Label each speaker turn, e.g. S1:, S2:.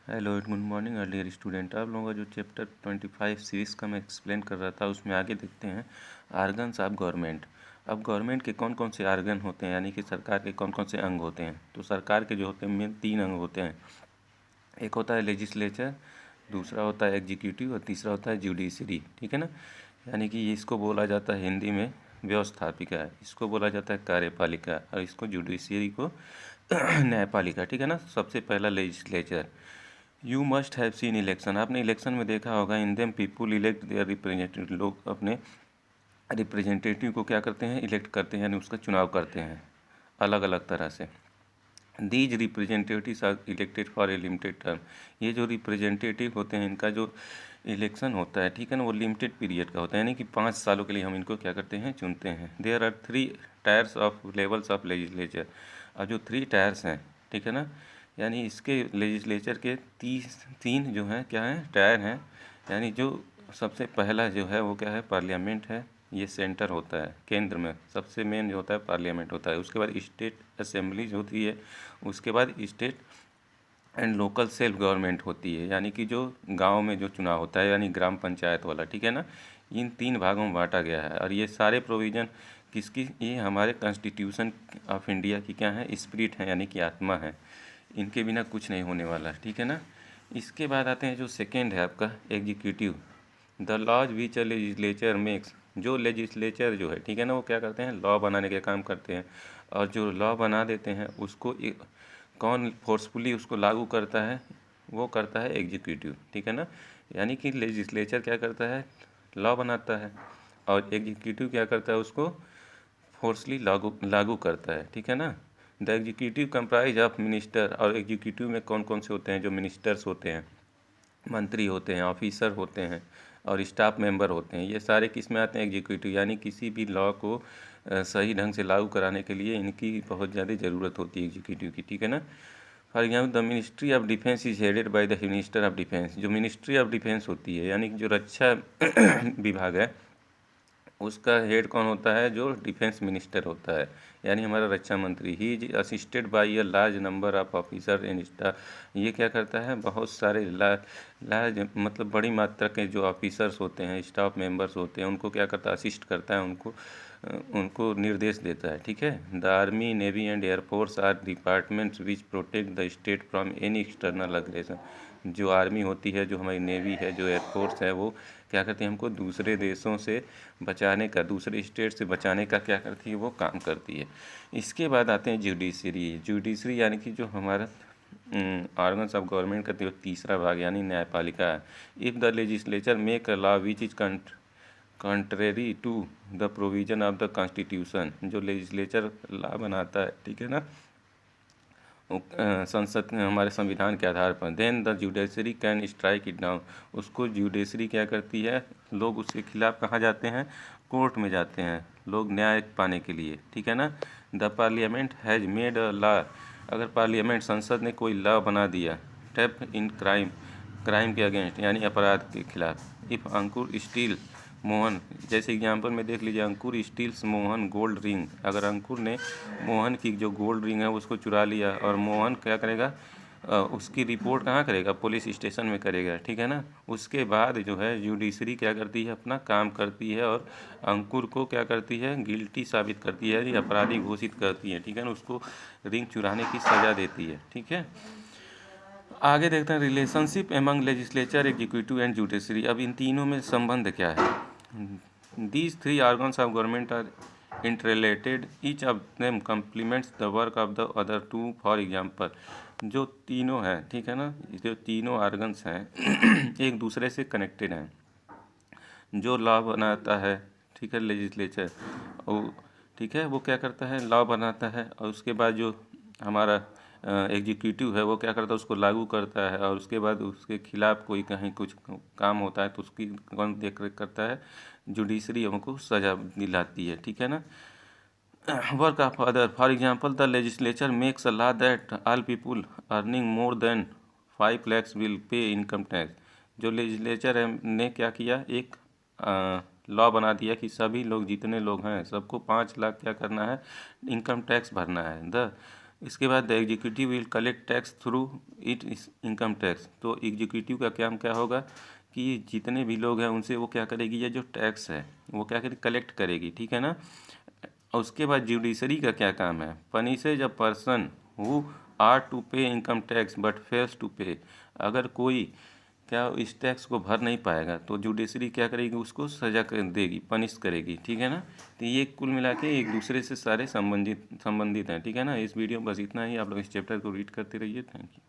S1: Hello and good morning earlier student. आप लोगों का जो चैप्टर 25 सीरीज़ का मैं एक्सप्लेन कर रहा था उसमें आगे देखते हैं आर्गन्स ऑफ गवर्नमेंट। अब गवर्नमेंट के कौन कौन से आर्गन होते हैं, यानी कि सरकार के कौन कौन से अंग होते हैं। तो सरकार के जो होते हैं मेन 3 अंग होते हैं। एक होता है लेजिस्लेचर, दूसरा होता है एग्जीक्यूटिव और तीसरा होता है जुडिशरी। ठीक है ना, यानी कि इसको बोला जाता है हिंदी में व्यवस्थापिका, इसको बोला जाता है कार्यपालिका और इसको जुडिशरी को न्यायपालिका। ठीक है ना। सबसे पहला legislature. You must have seen election, आपने इलेक्शन में देखा होगा। In them people elect their representative, लोग अपने रिप्रेजेंटेटिव को क्या करते हैं, इलेक्ट करते हैं, यानी उसका चुनाव करते हैं अलग अलग तरह से। These representatives are elected for a limited term, ये जो रिप्रेजेंटेटिव होते हैं इनका जो इलेक्शन होता है, ठीक है ना, वो लिमिटेड पीरियड का होता है, यानी कि 5 सालों के लिए हम इनको क्या करते हैं, चुनते हैं। There are 3 tiers of levels of legislature, और जो 3 टायर्स हैं, ठीक है ना, यानी इसके लेजिस्लेचर के 3 जो हैं क्या हैं, टायर हैं। यानी जो सबसे पहला जो है वो क्या है, पार्लियामेंट है, ये सेंटर होता है, केंद्र में सबसे मेन जो होता है पार्लियामेंट होता है। उसके बाद स्टेट असेंबलीज होती है, उसके बाद state and local self government होती है, यानी कि जो गांव में जो चुनाव होता है, यानी ग्राम पंचायत वाला। ठीक है ना, इन 3 भागों में बांटा गया है। और ये सारे प्रोविज़न किसकी, ये हमारे कॉन्स्टिट्यूशन ऑफ इंडिया की क्या है, स्पिरिट है, यानी कि आत्मा है। इनके बिना कुछ नहीं होने वाला। ठीक है ना। इसके बाद आते हैं जो सेकेंड है आपका executive. The laws which a legislature makes, जो लेजिस्लेचर जो है, ठीक है ना, वो क्या करते हैं, लॉ बनाने के काम करते हैं। और जो लॉ बना देते हैं उसको कौन फोर्सफुली उसको लागू करता है, वो करता है एग्जीक्यूटिव। ठीक है ना, यानी कि लेजिस्लेचर क्या करता है, लॉ बनाता है, और एग्जीक्यूटिव क्या करता है, उसको फोर्सली लागू लागू करता है। ठीक है ना। The executive comprise of minister, और एग्जीक्यूटिव में कौन कौन से होते हैं, जो मिनिस्टर्स होते हैं, मंत्री होते हैं, ऑफिसर होते हैं और स्टाफ मेंबर होते हैं, ये सारे किस में आते हैं, एग्जीक्यूटिव। यानी किसी भी लॉ को सही ढंग से लागू कराने के लिए इनकी बहुत ज़्यादा ज़रूरत होती है एग्जीक्यूटिव की। ठीक है ना। For example the ministry of defence is headed by the minister of defence, जो मिनिस्ट्री ऑफ डिफेंस होती है, यानी कि जो रक्षा विभाग है, उसका हेड कौन होता है, जो डिफेंस मिनिस्टर होता है, यानी हमारा रक्षा मंत्री। He is assisted by a large number of officer and staff, ये क्या करता है, बहुत सारे लार्ज मतलब बड़ी मात्रा के जो ऑफिसर्स होते हैं, स्टाफ मेंबर्स होते हैं, उनको क्या करता है, असिस्ट करता है, उनको उनको निर्देश देता है। ठीक है। The army, navy and air force are departments which protect the state from any external aggression, जो आर्मी होती है, जो हमारी नेवी है, जो एयरफोर्स है, वो क्या करती है, हमको दूसरे देशों से बचाने का, दूसरे स्टेट से बचाने का क्या करती है, वो काम करती है। इसके बाद आते हैं जुडिशरी। जुडिशरी यानी कि जो हमारा ऑर्गन्स ऑफ गवर्नमेंट का जो तीसरा भाग, यानी न्यायपालिका है। If the legislature make a law which is contrary to the provision of the constitution, जो लेजिस्लेचर लॉ बनाता है, ठीक है ना, संसद हमारे संविधान के आधार पर, then the judiciary can strike it down, उसको जुडिशरी क्या करती है, लोग उसके खिलाफ कहाँ जाते हैं, कोर्ट में जाते हैं, लोग न्याय पाने के लिए। ठीक है ना। The parliament has made a law, अगर पार्लियामेंट संसद ने कोई लॉ बना दिया, टैप इन क्राइम, क्राइम के अगेंस्ट, यानी अपराध के खिलाफ। इफ़ अंकुर स्टील मोहन, जैसे एग्जांपल में देख लीजिए, अंकुर स्टील्स मोहन गोल्ड रिंग, अगर अंकुर ने मोहन की जो गोल्ड रिंग है उसको चुरा लिया, और मोहन क्या करेगा, उसकी रिपोर्ट कहाँ करेगा, पुलिस स्टेशन में करेगा। ठीक है ना। उसके बाद जो है जुडिशरी क्या करती है, अपना काम करती है, और अंकुर को क्या करती है, गिल्टी साबित करती है, यानी अपराधी घोषित करती है। ठीक है ना, उसको रिंग चुराने की सज़ा देती है। ठीक है। आगे देखते हैं relationship among legislature, executive and judiciary. अब इन तीनों में संबंध क्या है। These 3 organs of government are interrelated, each of them complements the work of the other two. For example, जो तीनों हैं, ठीक है ना, जो तीनों ऑर्गन्स हैं एक दूसरे से कनेक्टेड हैं। जो लॉ बनाता है, ठीक है, लेजिस्लेचर, वो ठीक है, वो क्या करता है, लॉ बनाता है, और उसके बाद जो हमारा एग्जीक्यूटिव है वो क्या करता है, उसको लागू करता है, और उसके बाद उसके खिलाफ कोई कहीं कुछ काम होता है तो उसकी कौन देख रेख करता है, जुडिशरी हमको सज़ा दिलाती है। ठीक है ना। Work of other, for example the legislature makes a law that all people earning more than 5 lakhs will pay income tax, जो लेजिस्लेचर ने क्या किया, एक लॉ बना दिया कि सभी लोग, जितने लोग हैं, सबको 5 लाख क्या करना है, इनकम टैक्स भरना है। द इसके बाद the executive will collect tax through it income tax. तो एग्जीक्यूटिव का काम क्या होगा कि जितने भी लोग हैं उनसे वो क्या करेगी, ये जो टैक्स है वो क्या करेगी, कलेक्ट करेगी, ठीक है ना। और उसके बाद जुडिशरी का क्या काम है, punishes a person who are to pay income tax but fails to pay. अगर कोई क्या इस टैक्स को भर नहीं पाएगा तो जुडिशरी क्या करेगी, उसको सजा कर देगी, पनिश करेगी, ठीक है ना। तो ये कुल मिला के एक दूसरे से सारे संबंधित हैं, ठीक है ना। इस वीडियो में बस इतना ही। आप लोग इस चैप्टर को रीड करते रहिए। Thank you.